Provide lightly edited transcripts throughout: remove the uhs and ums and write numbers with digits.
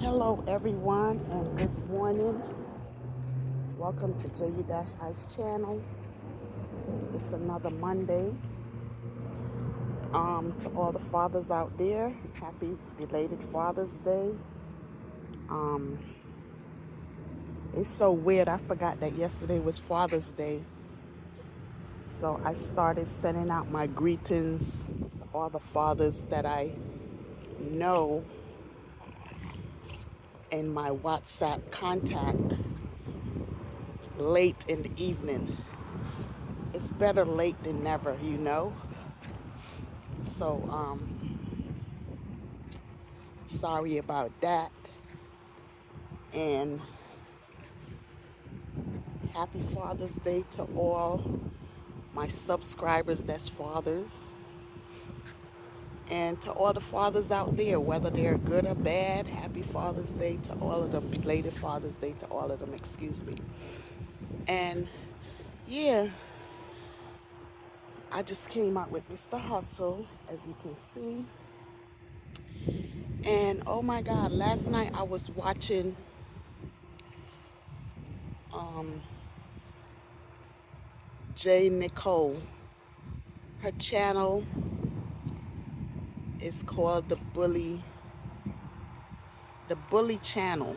Hello, everyone, and good morning. Welcome to JU-Ice channel. It's another Monday. To all the fathers out there, happy belated Father's Day. Um, it's so weird. I forgot that yesterday was Father's Day. So I started sending out my greetings to all the fathers that I know in my WhatsApp contact late in the evening. It's better late than never, you know. So, sorry about that. And happy Father's Day to all my subscribers that's fathers. And to all the fathers out there, whether they're good or bad, happy Father's Day to all of them. Belated Father's Day to all of them, excuse me. And yeah, I just came out with Mr. Hustle, as you can see. And oh my God, last night I was watching J. Nicole. Her channel is called the Bully Channel.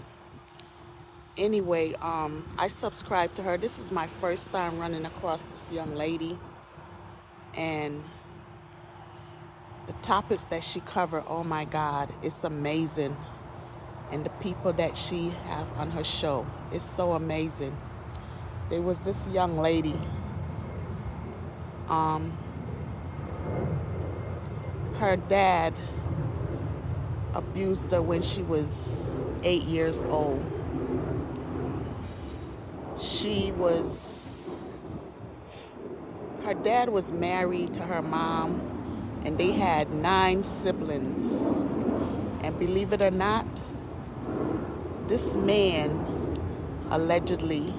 Anyway, I subscribe to her. This is my first time running across this young lady, and the topics that she covered, oh my God, it's amazing. And the people that she have on her show, it's so amazing. There was this young lady, um, her dad abused her when she was 8 years old. She was, her dad was married to her mom, and they had 9 siblings. And believe it or not, this man allegedly,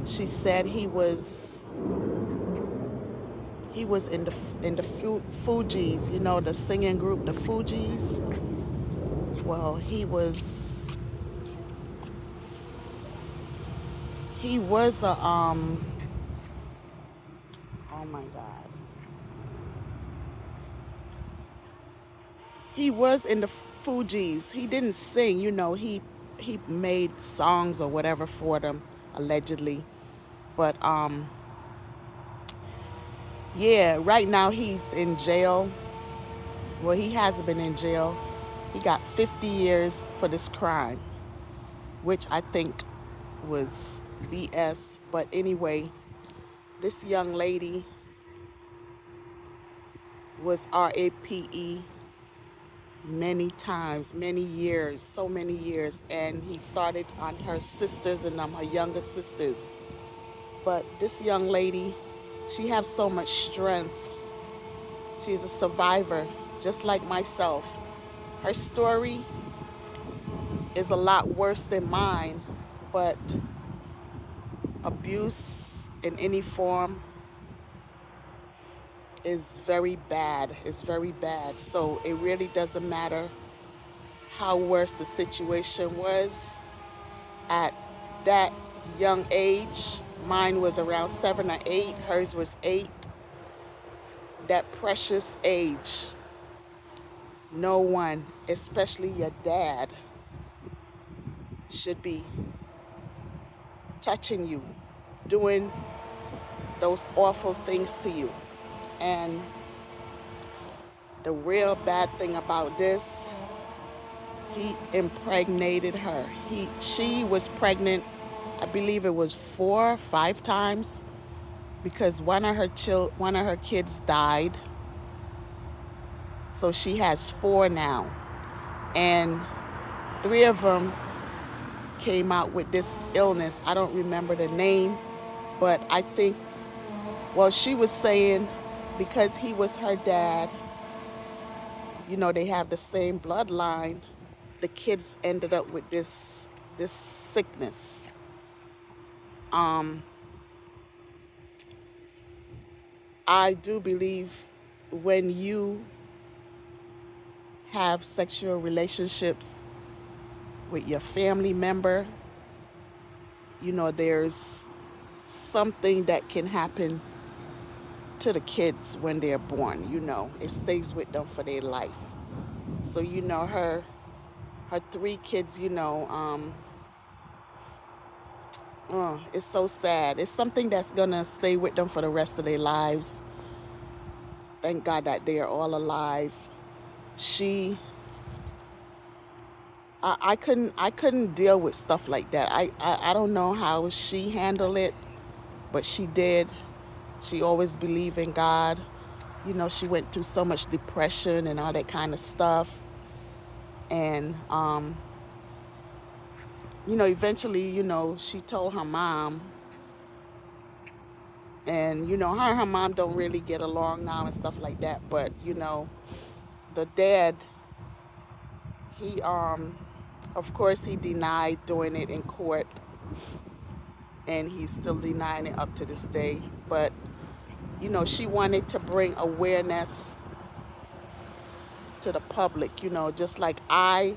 she said he was in the Fugees, you know, the singing group, the Fugees. Well, he was a oh my God, he was in the Fugees. He didn't sing, you know. He made songs or whatever for them, allegedly. But yeah, right now he's in jail. Well, he hasn't been in jail. He got 50 years for this crime, which I think was BS. But anyway, this young lady was RAPE many times, many years, so many years. And he started on her sisters and her younger sisters. But this young lady, she has so much strength. She's a survivor, just like myself. Her story is a lot worse than mine, but abuse in any form is very bad. It's very bad. So it really doesn't matter how worse the situation was at that young age. Mine was around 7 or 8, hers was 8. That precious age. No one, especially your dad, should be touching you, doing those awful things to you. And the real bad thing about this, he impregnated her. She was pregnant, I believe it was 4 or 5 times, because one of her kids died. So she has 4 now, and 3 of them came out with this illness. I don't remember the name, but I think, well, she was saying because he was her dad, you know, they have the same bloodline, the kids ended up with this sickness. I do believe when you have sexual relationships with your family member, there's something that can happen to the kids when they're born. It stays with them for their life. So her three kids, it's so sad. It's something that's gonna stay with them for the rest of their lives. Thank God that they are all alive. She I couldn't deal with stuff like that. I don't know how she handled it, but she did. She always believed in God. She went through so much depression and all that kind of stuff. And eventually, she told her mom, and her and her mom don't really get along now and stuff like that. But the dad, he of course he denied doing it in court, and he's still denying it up to this day. But she wanted to bring awareness to the public, just like I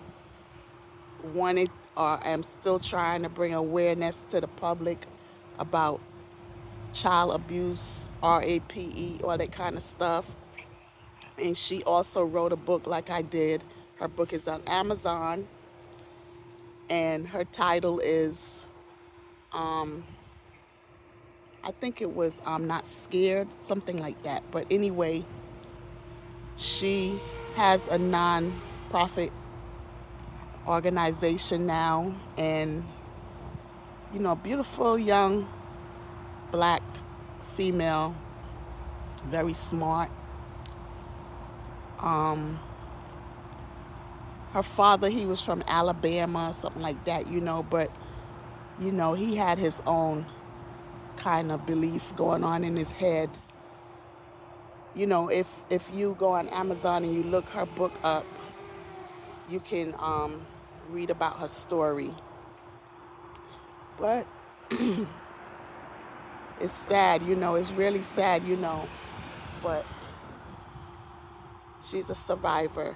wanted or am still trying to bring awareness to the public about child abuse, RAPE, all that kind of stuff. And she also wrote a book like I did. Her book is on Amazon, and her title is, I think it was I'm Not Scared, something like that. But anyway, she has a non-profit organization now, and beautiful young black female, very smart. Her father, he was from Alabama, something like that, but he had his own kind of belief going on in his head. If you go on Amazon and you look her book up, you can read about her story. But it's sad, it's really sad, but she's a survivor,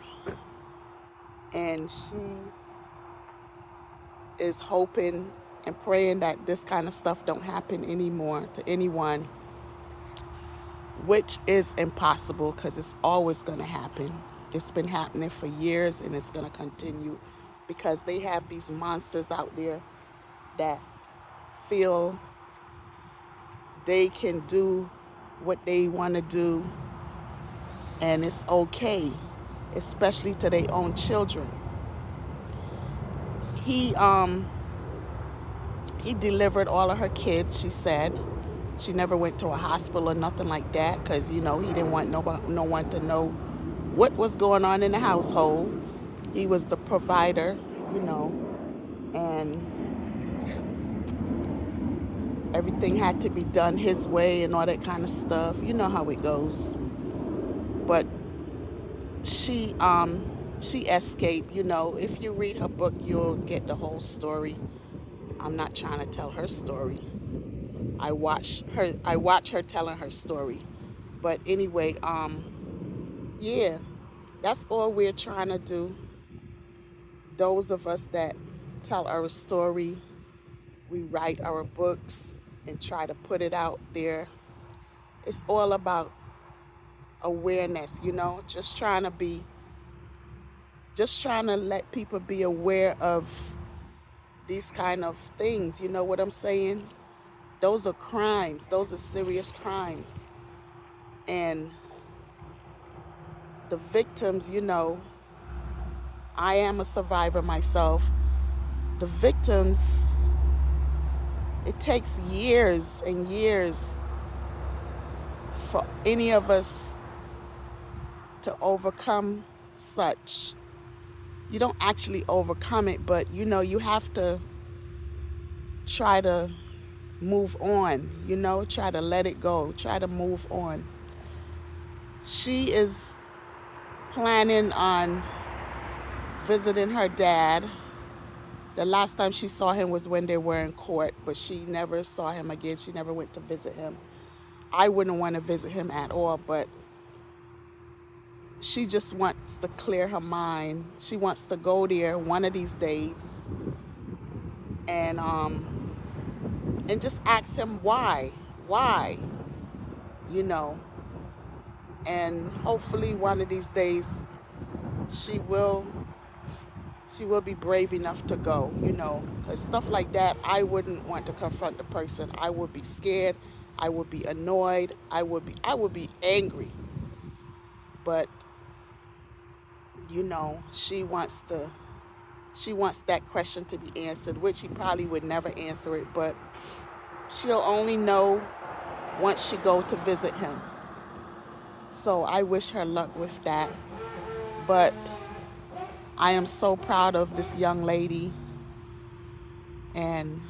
and she is hoping and praying that this kind of stuff don't happen anymore to anyone, which is impossible because it's always going to happen. It's been happening for years, and it's going to continue because they have these monsters out there that feel they can do what they want to do, and it's okay, especially to their own children. He delivered all of her kids, she said. She never went to a hospital or nothing like that because, he didn't want no one to know what was going on in the household. He was the provider, and everything had to be done his way and all that kind of stuff. You know how it goes. But she escaped. If you read her book, you'll get the whole story. I'm not trying to tell her story. I watch her telling her story. But anyway, yeah, that's all we're trying to do. Those of us that tell our story, we write our books and try to put it out there. It's all about awareness, just trying to let people be aware of these kind of things. You know what I'm saying? Those are crimes. Those are serious crimes. And the victims, I am a survivor myself. The victims, it takes years and years for any of us to overcome such. You don't actually overcome it, but you have to try to move on, try to let it go, try to move on. She is planning on visiting her dad. The last time she saw him was when they were in court, but she never saw him again. She never went to visit him. I wouldn't want to visit him at all, but she just wants to clear her mind. She wants to go there one of these days and just ask him why, you know. And hopefully one of these days she will be brave enough to go, you know, because stuff like that, I wouldn't want to confront the person. I would be scared. I would be annoyed. I would be angry. But, you know, she wants that question to be answered, which he probably would never answer it, but she'll only know once she go to visit him. So I wish her luck with that. But I am so proud of this young lady, and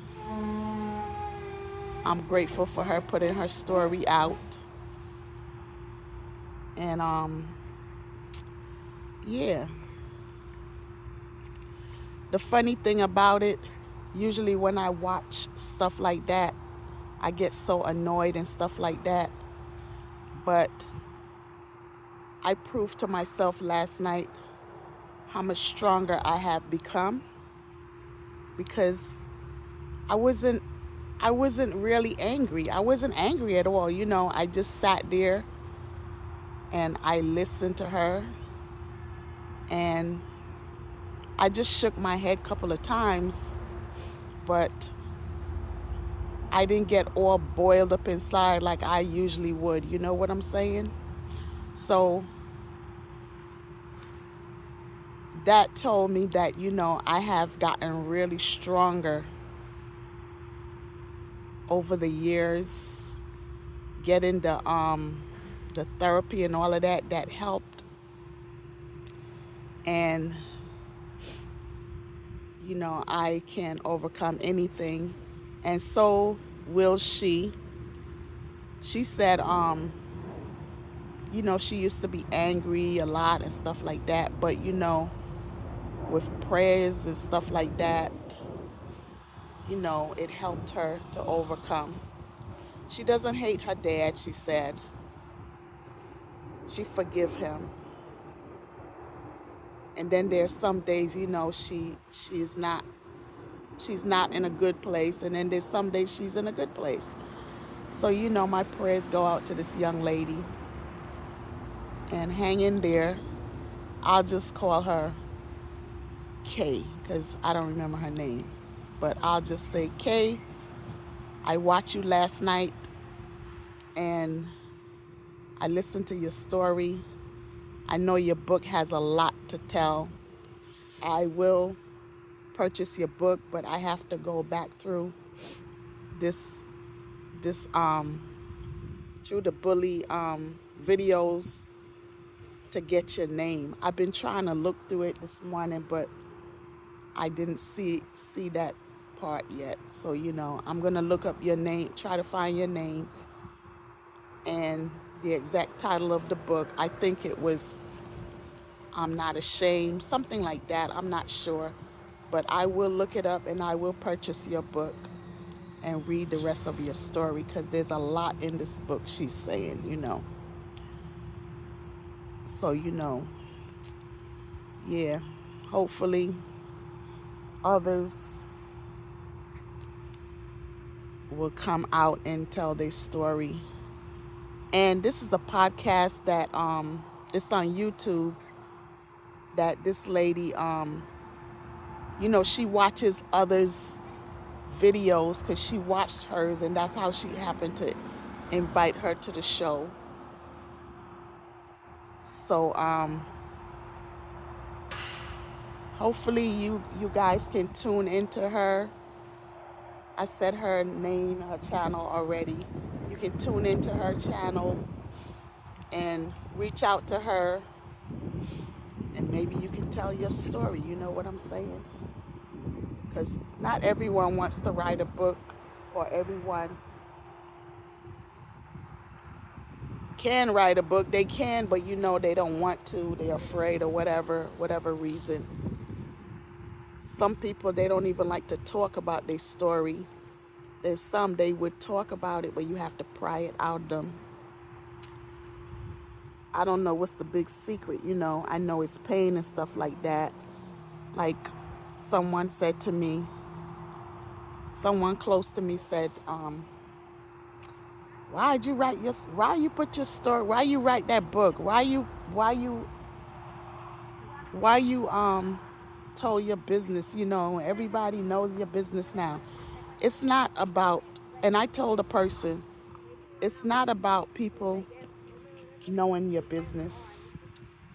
I'm grateful for her putting her story out. And yeah. The funny thing about it, usually when I watch stuff like that, I get so annoyed and stuff like that. But I proved to myself last night how much stronger I have become, because I wasn't really angry. I wasn't angry at all, you know. I just sat there and I listened to her, and I just shook my head a couple of times, but I didn't get all boiled up inside like I usually would. You know what I'm saying? So that told me that, you know, I have gotten really stronger over the years, getting the therapy and all of that helped. And, you know, I can overcome anything. And so will she. She said, you know, she used to be angry a lot and stuff like that. But, you know, with prayers and stuff like that, you know, it helped her to overcome. She doesn't hate her dad, she said. She forgive him. And then there's some days, you know, she's not in a good place, and then there's some days she's in a good place. So, you know, my prayers go out to this young lady, and hang in there. I'll just call her Kay, because I don't remember her name. But I'll just say, Kay, I watched you last night, and I listened to your story. I know your book has a lot to tell. I will purchase your book, but I have to go back through this through the bully videos to get your name. I've been trying to look through it this morning, but I didn't see that part yet. So, you know, I'm gonna look up your name, try to find your name and the exact title of the book. I think it was I'm Not Ashamed, something like that. I'm not sure, but I will look it up and I will purchase your book and read the rest of your story, because there's a lot in this book she's saying, you know. So, you know, yeah, hopefully others will come out and tell their story. And this is a podcast that it's on YouTube, that this lady, you know, she watches others' videos because she watched hers, and that's how she happened to invite her to the show. So hopefully you guys can tune into her. I said her name, her channel already. You can tune into her channel and reach out to her, and maybe you can tell your story. You know what I'm saying? Because not everyone wants to write a book, or everyone can write a book. They can, but you know, they don't want to. They're afraid, or whatever reason. Some people, they don't even like to talk about their story. There's some, they would talk about it, but you have to pry it out of them. I don't know what's the big secret, you know. I know it's pain and stuff like that. Like someone said to me, someone close to me said, why you put your story, why you write that book? Why you told your business, you know, everybody knows your business now. It's not about, and I told a person, it's not about people knowing your business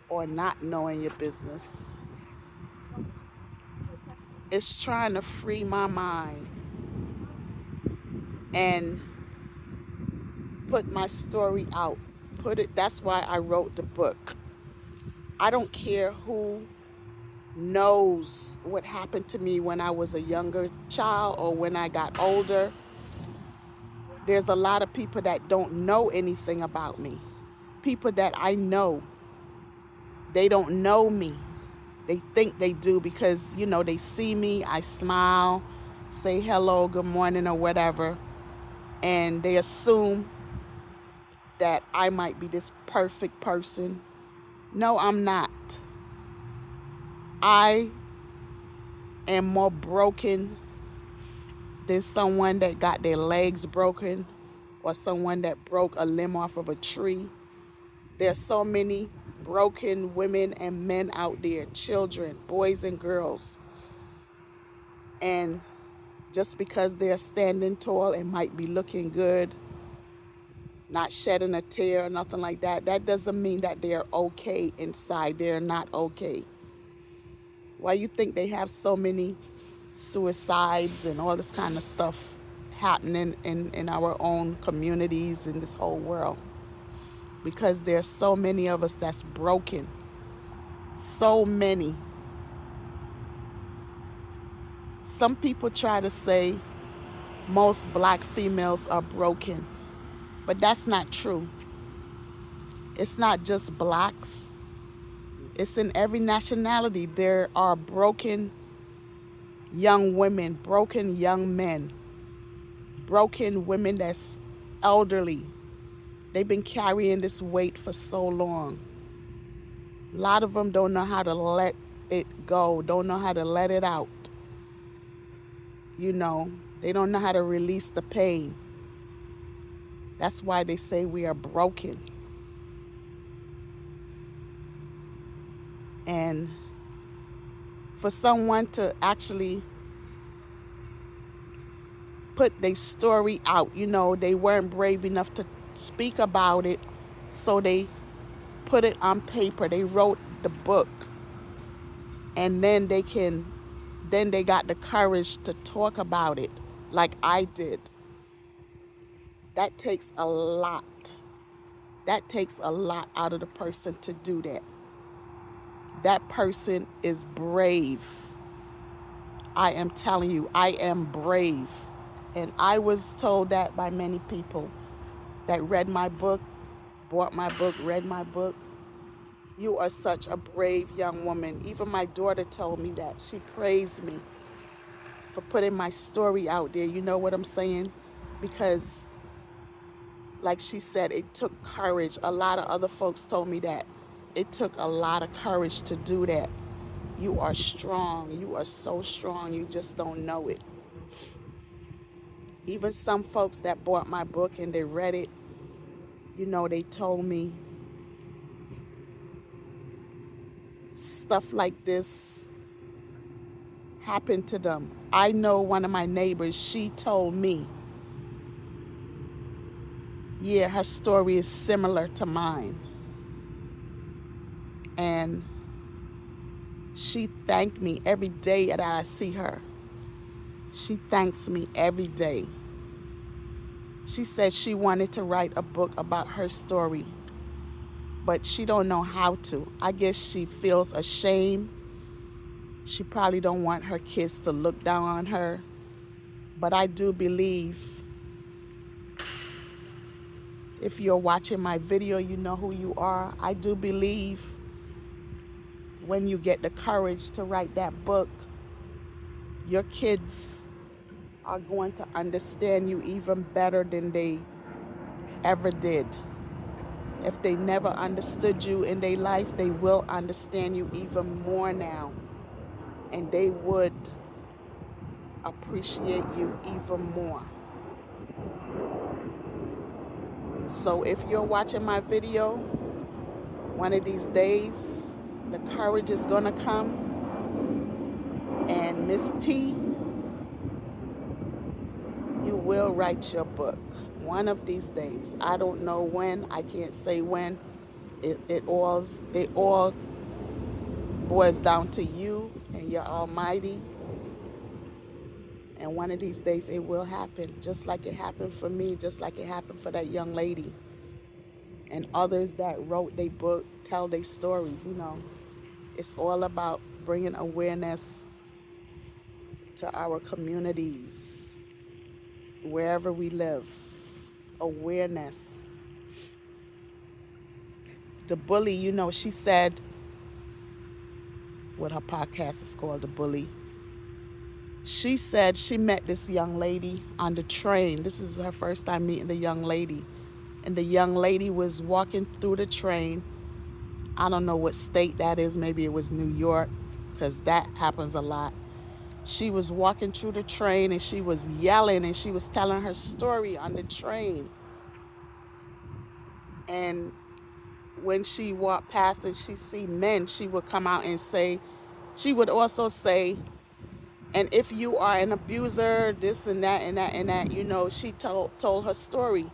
or not knowing your business. It's trying to free my mind and put my story out. Put it, that's why I wrote the book. I don't care who knows what happened to me when I was a younger child or when I got older. There's a lot of people that don't know anything about me. People that I know, they don't know me. They think they do because, you know, they see me, I smile, say hello, good morning, or whatever, and they assume that I might be this perfect person. No, I'm not. I am more broken than someone that got their legs broken or someone that broke a limb off of a tree. There's so many broken women and men out there, children, boys and girls. And just because they're standing tall and might be looking good, not shedding a tear or nothing like that, that doesn't mean that they're okay inside. They're not okay. Why you think they have so many suicides and all this kind of stuff happening in our own communities in this whole world? Because there's so many of us that's broken. So many. Some people try to say most black females are broken, but that's not true. It's not just blacks. It's in every nationality. There are broken young women, broken young men, broken women that's elderly. They've been carrying this weight for so long. A lot of them don't know how to let it go, don't know how to let it out. You know, they don't know how to release the pain. That's why they say we are broken. And for someone to actually put their story out, you know, they weren't brave enough to speak about it, so they put it on paper. They wrote the book, and then they got the courage to talk about it like I did. That takes a lot. That takes a lot out of the person to do that. That person is brave. I am telling you, I am brave. And I was told that by many people that read my book, bought my book, read my book. You are such a brave young woman. Even my daughter told me that. She praised me for putting my story out there. You know what I'm saying? Because, like she said, it took courage. A lot of other folks told me that. It took a lot of courage to do that. You are strong. You are so strong. You just don't know it. Even some folks that bought my book and they read it, you know, they told me stuff like this happened to them. I know one of my neighbors, she told me, yeah, her story is similar to mine. And she thanked me every day that I see her. She thanks me every day. She said she wanted to write a book about her story, but she don't know how to. I guess she feels ashamed. She probably don't want her kids to look down on her. But I do believe, if you're watching my video, you know who you are. I do believe when you get the courage to write that book, your kids are going to understand you even better than they ever did. If they never understood you in their life, they will understand you even more now. And they would appreciate you even more. So if you're watching my video, one of these days, the courage is going to come. And Miss T, you will write your book one of these days. I don't know when. I can't say when. It all boils down to you and your Almighty. And one of these days it will happen, just like it happened for me, just like it happened for that young lady. And others that wrote their book, tell their stories, It's all about bringing awareness to our communities, wherever we live. Awareness. The Bully, she said, what her podcast is called, The Bully. She said she met this young lady on the train. This is her first time meeting the young lady. And the young lady was walking through the train. I don't know what state that is. Maybe it was New York, because that happens a lot. She was walking through the train and she was yelling and she was telling her story on the train. And when she walked past and she see men, she would come out and say, she would also say, and if you are an abuser, this and that and that and that, she told her story.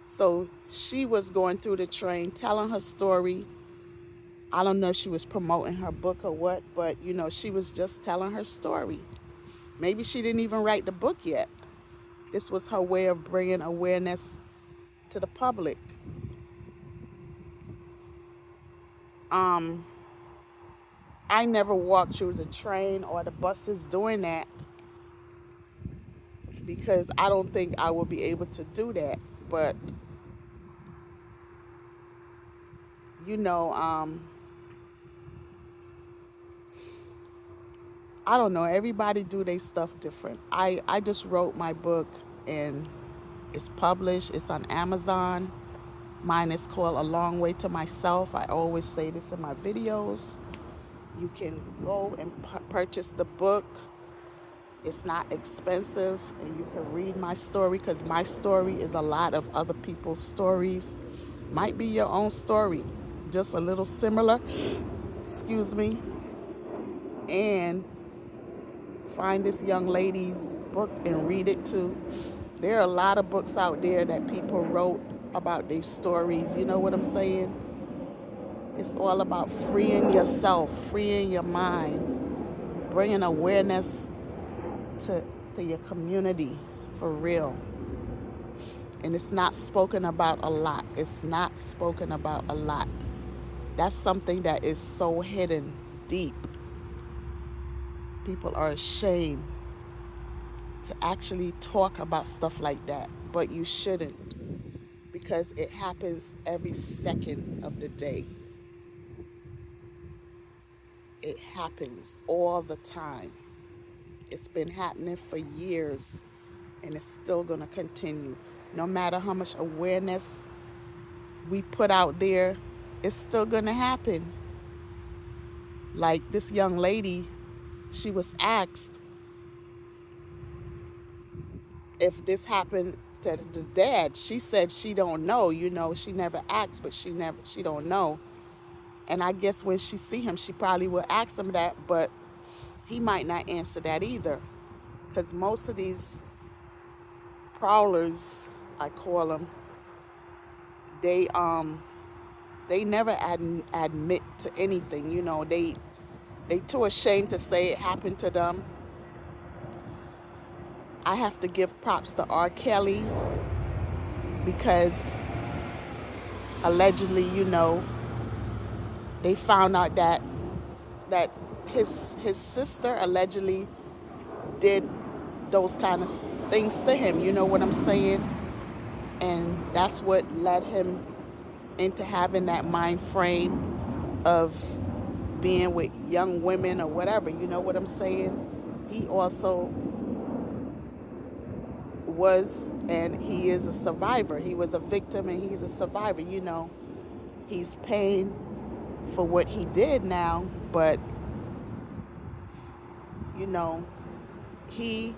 So she was going through the train telling her story. I don't know if she was promoting her book or what, but, she was just telling her story. Maybe she didn't even write the book yet. This was her way of bringing awareness to the public. I never walked through the train or the buses doing that, because I don't think I will be able to do that. But, I don't know. Everybody do their stuff different. I just wrote my book and it's published. It's on Amazon. Mine is called A Long Way to Myself. I always say this in my videos. You can go and purchase the book. It's not expensive, and you can read my story, because my story is a lot of other people's stories. Might be your own story, just a little similar. Excuse me. And find this young lady's book and read it too. There are a lot of books out there that people wrote about their stories. You know what I'm saying? It's all about freeing yourself, freeing your mind, bringing awareness to your community, for real. And it's not spoken about a lot. It's not spoken about a lot. That's something that is so hidden deep. People are ashamed to actually talk about stuff like that, but you shouldn't, because it happens every second of the day. It happens all the time. It's been happening for years, and it's still going to continue. No matter how much awareness we put out there, it's still going to happen. Like this young lady, she was asked if this happened to the dad. She said she don't know. She never asked, but she don't know. And I guess when she see him, she probably will ask him that, but he might not answer that either, because most of these prowlers, I call them, they never admit to anything. They too ashamed to say it happened to them. I have to give props to R. Kelly, because allegedly, they found out that his sister allegedly did those kind of things to him. You know what I'm saying? And that's what led him into having that mind frame of being with young women or whatever. You know what I'm saying? He also was, and he is a survivor. He was a victim and he's a survivor. He's paying for what he did now, but, you know, he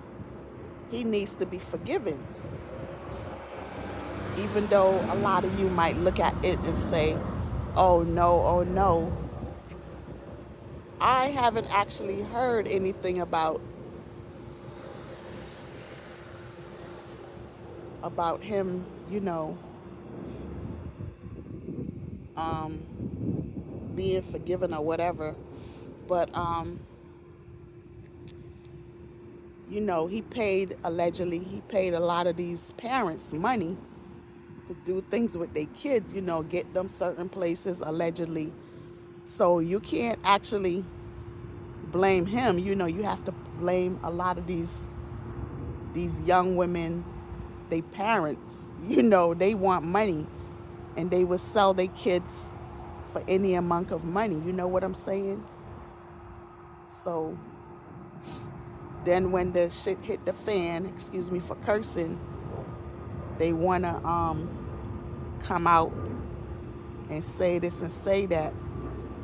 he needs to be forgiven. Even though a lot of you might look at it and say, oh no, oh no. I haven't actually heard anything about him, um, being forgiven or whatever. But he paid a lot of these parents money to do things with their kids, get them certain places allegedly. So you can't actually blame him. You have to blame a lot of these young women, they parents. They want money and they will sell their kids for any amount of money. You know what I'm saying? So then when the shit hit the fan, excuse me for cursing, they want to come out and say this and say that,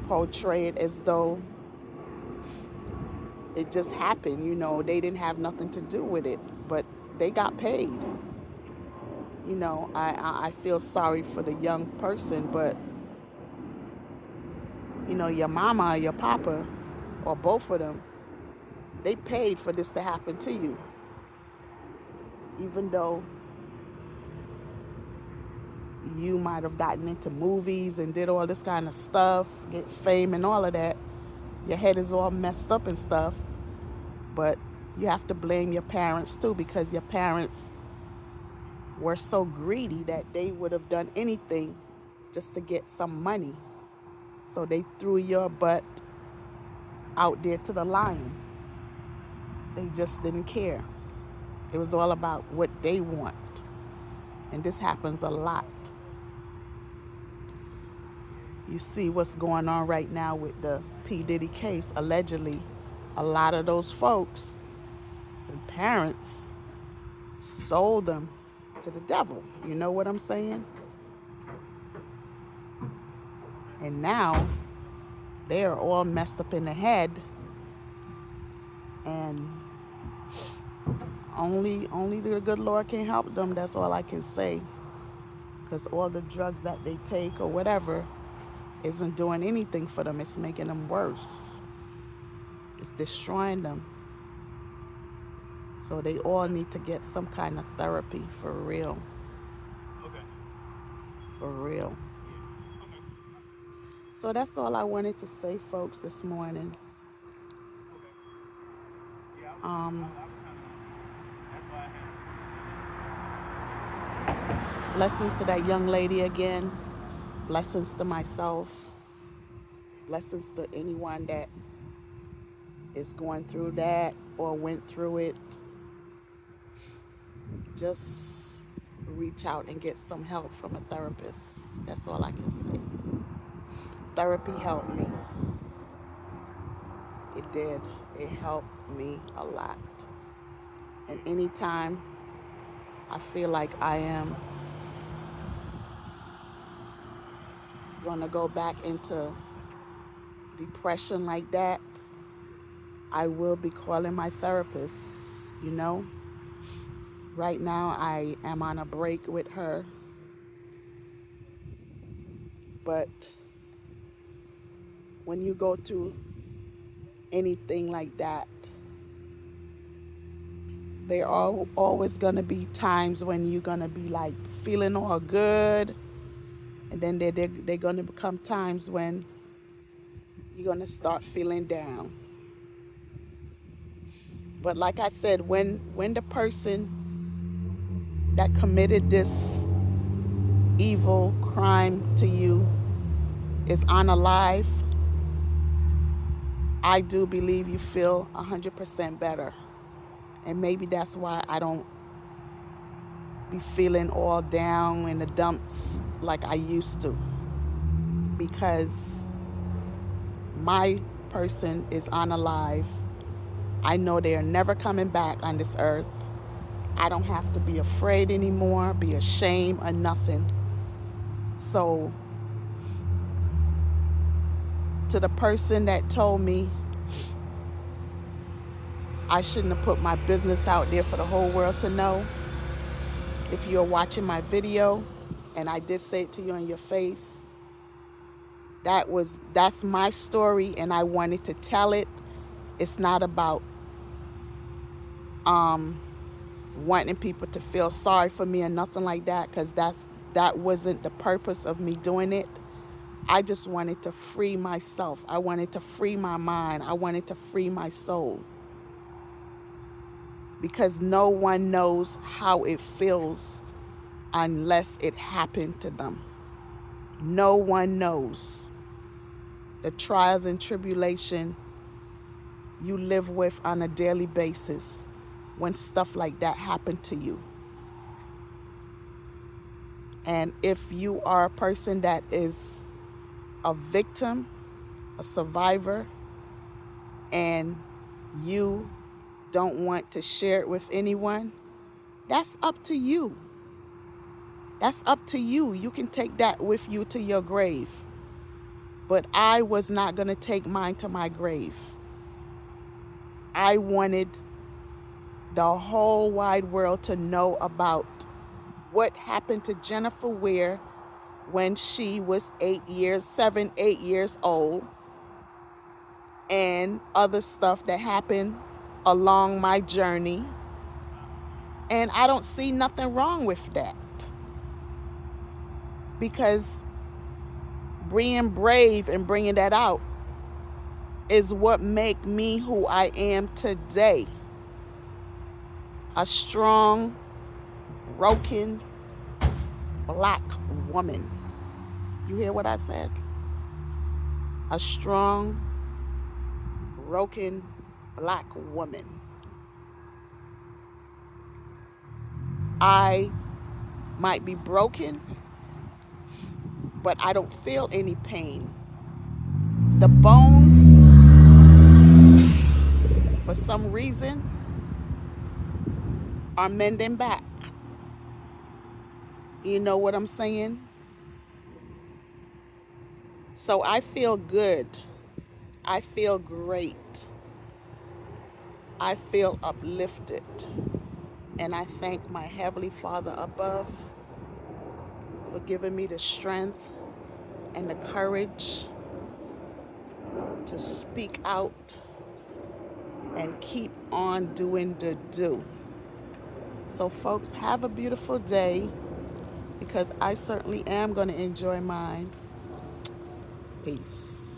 portray it as though it just happened. They didn't have nothing to do with it, but they got paid. I feel sorry for the young person, but your mama or your papa, or both of them, they paid for this to happen to you. Even though you might have gotten into movies and did all this kind of stuff, get fame and all of that, your head is all messed up and stuff, but you have to blame your parents too, because your parents were so greedy that they would have done anything just to get some money. So they threw your butt out there to the lion. They just didn't care. It was all about what they want. And this happens a lot. You see what's going on right now with the P. Diddy case. Allegedly, a lot of those folks, the parents, sold them to the devil. You know what I'm saying? And now they are all messed up in the head, and only the good Lord can help them. That's all I can say, because all the drugs that they take or whatever isn't doing anything for them. It's making them worse. It's destroying them. So they all need to get some kind of therapy, for real. Okay. For real. Yeah. Okay. So that's all I wanted to say, folks, this morning. Okay. Yeah. I was kind of. That's why I had. Blessings to that young lady again. Blessings to myself. Blessings to anyone that is going through that or went through it. Just reach out and get some help from a therapist. That's all I can say. Therapy helped me. It did. It helped me a lot. And anytime I feel like I am going to go back into depression like that, I will be calling my therapist. Right now I am on a break with her, but when you go through anything like that, there are always going to be times when you're going to be like feeling all good, and then they're going to become times when you're going to start feeling down. But like I said, when the person that committed this evil crime to you is unalive, I do believe you feel 100% better. And maybe that's why I don't be feeling all down in the dumps like I used to. Because my person is unalive. I know they are never coming back on this earth. I don't have to be afraid anymore, be ashamed or nothing. So to the person that told me I shouldn't have put my business out there for the whole world to know, if you're watching my video and I did say it to you in your face, that's my story and I wanted to tell it. It's not about wanting people to feel sorry for me or nothing like that, because that wasn't the purpose of me doing it. I just wanted to free myself. I wanted to free my mind. I wanted to free my soul. Because no one knows how it feels unless it happened to them. No one knows the trials and tribulation you live with on a daily basis when stuff like that happened to you. And if you are a person that is a victim, a survivor, and you don't want to share it with anyone, that's up to you. That's up to you. You can take that with you to your grave. But I was not going to take mine to my grave. I wanted the whole wide world to know about what happened to Jennifer Weir when she was 8 years old, and other stuff that happened along my journey. And I don't see nothing wrong with that, because being brave and bringing that out is what make me who I am today. A strong, broken, black woman. You hear what I said? A strong, broken, black woman. I might be broken, but I don't feel any pain. The bones, for some reason, are mending back. You know what I'm saying? So I feel good. I feel great. I feel uplifted. And I thank my Heavenly Father above for giving me the strength and the courage to speak out and keep on doing the do. So folks, have a beautiful day, because I certainly am going to enjoy mine. Peace.